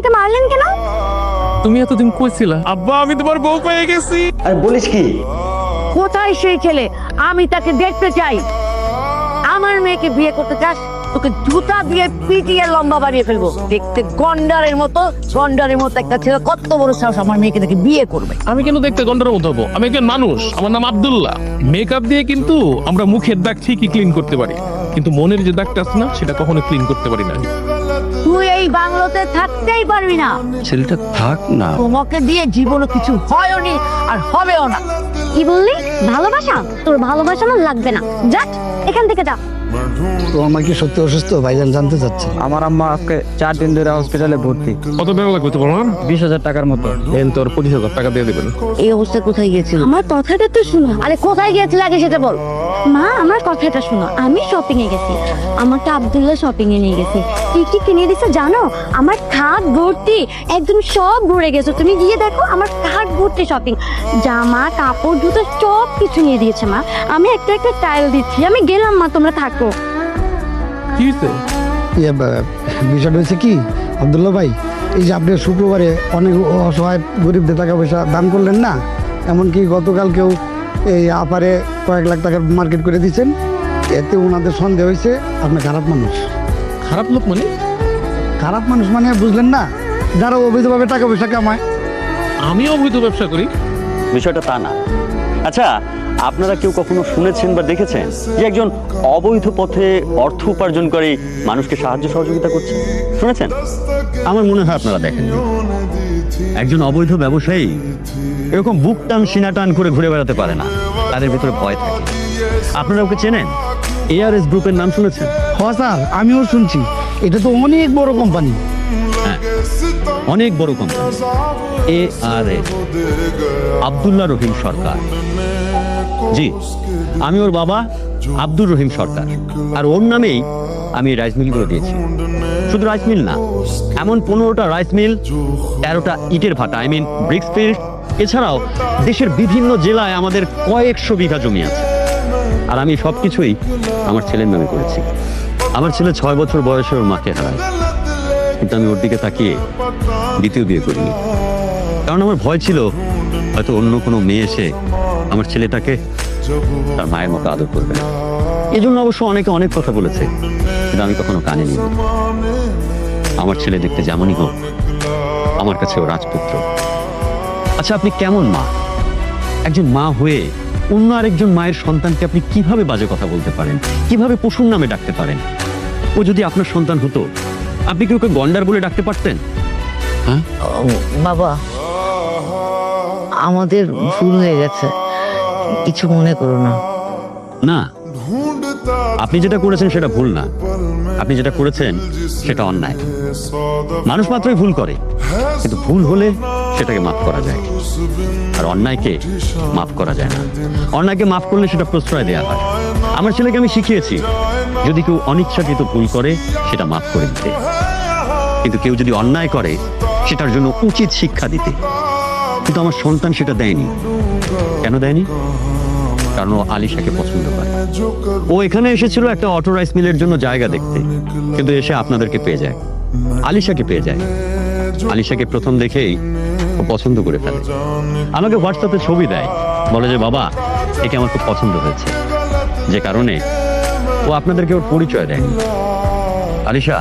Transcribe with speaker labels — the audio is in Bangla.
Speaker 1: ওনাকে মারলেন কেন?
Speaker 2: তুমি এতদিন কইছিলা আব্বা আমি তোমার বউ পেয়ে গেছি।
Speaker 3: আর বলিস কি?
Speaker 4: কোথায় সেই ছেলে? আমি তাকে দেখতে চাই। আমার মেয়েকে বিয়ে করতে চাস? তোকে জুতা দিয়ে পিটিয়ে লম্বা বানিয়ে ফেলবো। দেখতে গন্ডারের মতো একটা ছেলে কত বড় সাহস আমার মেয়েকে দেখে বিয়ে করবে।
Speaker 2: আমি কেন দেখতে গন্ডারের মতো হবো? আমি একজন মানুষ, আমার নাম আব্দুল্লাহ। মেকআপ দিয়ে কিন্তু আমরা মুখের দাগ ঠিকই ক্লিন করতে পারি, কিন্তু মনের যে দাগটা আছে না সেটা কখনো ক্লিন করতে পারি না।
Speaker 4: তুই এই বাংলোতে থাকতেই পারবি না।
Speaker 3: ছেলেটা থাক না।
Speaker 4: তোমাকে দিয়ে জীবনে কিছু হয়নি আর হবেও না।
Speaker 1: কি বললি? ভালোবাসা? তোর ভালোবাসা আমার লাগবে না, যা এখান থেকে যা।
Speaker 5: তো আমার কি সত্যি অসুস্থ ভাইজান জানতে চাচ্ছে?
Speaker 6: আমার আম্মা আজকে 4 দিন ধরে হসপিটালে ভর্তি।
Speaker 2: কত টাকা লাগবে তোমার?
Speaker 6: 20,000 টাকার মতো।
Speaker 2: দেন তোর 25,000 টাকা দিয়ে দেবেন।
Speaker 4: এই অবস্থায় কোথায় গিয়েছিল?
Speaker 1: আমার কথাটা তো শুনো।
Speaker 4: আরে কোথায় গিয়েছিল আগে সেটা বল।
Speaker 1: মা, আমার কথাটা শুনো। আমি শপিং এ গেছি, আমারটা আব্দুল্লাহ শপিং এ নিয়ে গেছি। কি কি কিনে দিছে জানো? আমার খাট ভর্তি, একদম সব ভরে গেছে। তুমি গিয়ে দেখো, আমার খাট ভর্তি শপিং। জামা কাপড় জুতো সব কিছু নিয়ে দিয়েছে মা। আমি একটা একটা টাইল দিচ্ছি। আমি গেলাম মা, তোমরা থাকো।
Speaker 2: কি হয়েছে?
Speaker 5: বিষয়টা হয়েছে কি আব্দুল্লাহ ভাই, এই যে আপনি শুক্রবারে অনেক অসহায় গরিবদের টাকা পয়সা দান করলেন না, এমনকি গতকালকেও এই আপারে কয়েক লাখ টাকার মার্কেট করে দিচ্ছেন। এতে ওনাদের সন্দেহ হয়েছে আপনি খারাপ মানুষ।
Speaker 2: খারাপ লোক মানে?
Speaker 5: খারাপ মানুষ মানে বুঝলেন না, যারা অবৈধভাবে টাকা পয়সা কামায়।
Speaker 2: আমি অবৈধ ব্যবসা করি?
Speaker 3: বিষয়টা তা না। আচ্ছা, আপনারা কেউ কখনো শুনেছেন বা দেখেছেন যে একজন অবৈধ পথে অর্থ উপার্জন করে মানুষকে সাহায্য সহযোগিতা করছে? শুনেছেন? আমার মনে হয় আপনারা দেখেননি। একজন অবৈধ ব্যবসায়ী এরকম বুক টান সিনা টান করে ঘুরে বেড়াতে পারে না, তাদের ভিতরে ভয় থাকে। আপনারা ওকে চেনেন? ARS গ্রুপের নাম শুনেছেন?
Speaker 5: হ্যাঁ স্যার, আমিও শুনছি। এটা তো অনেক বড় কোম্পানি।
Speaker 3: হ্যাঁ, অনেক বড় কোম্পানি। ARS, আব্দুল্লাহ রহিম সরকার। জি, আমি ওর বাবা আব্দুর রহিম সরকার, আর ওর নামেই আমি রাইস মিলগুলো দিয়েছি। শুধু রাইস মিল না, এমন 15টা রাইস মিল, 13টা ইটের ভাটা, ব্রিক্স ফিল্ড, এছাড়াও দেশের বিভিন্ন জেলায় আমাদের কয়েকশো বিঘা জমি আছে। আর আমি সবকিছুই আমার ছেলের নামে করেছি। আমার ছেলে 6 বছর বয়সে ওর মাকে হারায়, কিন্তু আমি ওর দিকে তাকিয়ে দ্বিতীয় বিয়ে করিনি, কারণ আমার ভয় ছিল হয়তো অন্য কোনো মেয়ে এসে আমার ছেলেটাকে তার মায়ের মতো আদর করবে না। এই জন্য অবশ্য অনেকে অনেক কথা বলেছে, কিন্তু আমি কখনো কানে নিই। আমার ছেলে দেখতে যেমনই হোক, আমার কাছে ও রাজপুত্র। আচ্ছা, আপনি কেমন মা? একজন মা হয়ে অন্য আরেকজন মায়ের সন্তানকে আপনি কিভাবে বাজে কথা বলতে পারেন? কিভাবে পশুর নামে ডাকতে পারেন? ও যদি আপনার সন্তান হতো, আপনি কি ওকে গন্ডার বলে ডাকতে পারতেন? হ্যাঁ
Speaker 4: বাবা, আমাদের ভুল হয়ে গেছে, কিছু মনে করো না।
Speaker 3: না, আপনি যেটা করেছেন সেটা ভুল না। আপনি যেটা করেছেন সেটা অন্যায়। মানুষ মাত্রই ভুল করে, কিন্তু ভুল হলে সেটাকে মাফ করা যায়, আর অন্যায়কে মাফ করা যায় না। অন্যায়কে মাফ করলে সেটা প্রশ্রয় দেওয়া হয়। আমার ছেলেকে আমি শিখিয়েছি, যদি কেউ অনিচ্ছাকৃত ভুল করে সেটা মাফ করে দিতে, কিন্তু কেউ যদি অন্যায় করে সেটার জন্য উচিত শিক্ষা দিতে। কিন্তু আমার সন্তান সেটা দেয়নি। কেন দেয়নি? কারণ ও আলিশাকে পছন্দ করে। ও এখানে এসেছিল একটা অটো রাইস মিলের জন্য জায়গা দেখতে, কিন্তু এসে আপনাদেরকে পেয়ে যায়, আলিশাকে পেয়ে যায়। আলিশাকে প্রথম দেখেই ও পছন্দ করে ফেলে। আমাকে হোয়াটসঅ্যাপে ছবি দেয়, বলে যে বাবা, একে আমার খুব পছন্দ হয়েছে, যে কারণে ও আপনাদেরকে ওর পরিচয় দেয়নি। আলিশা,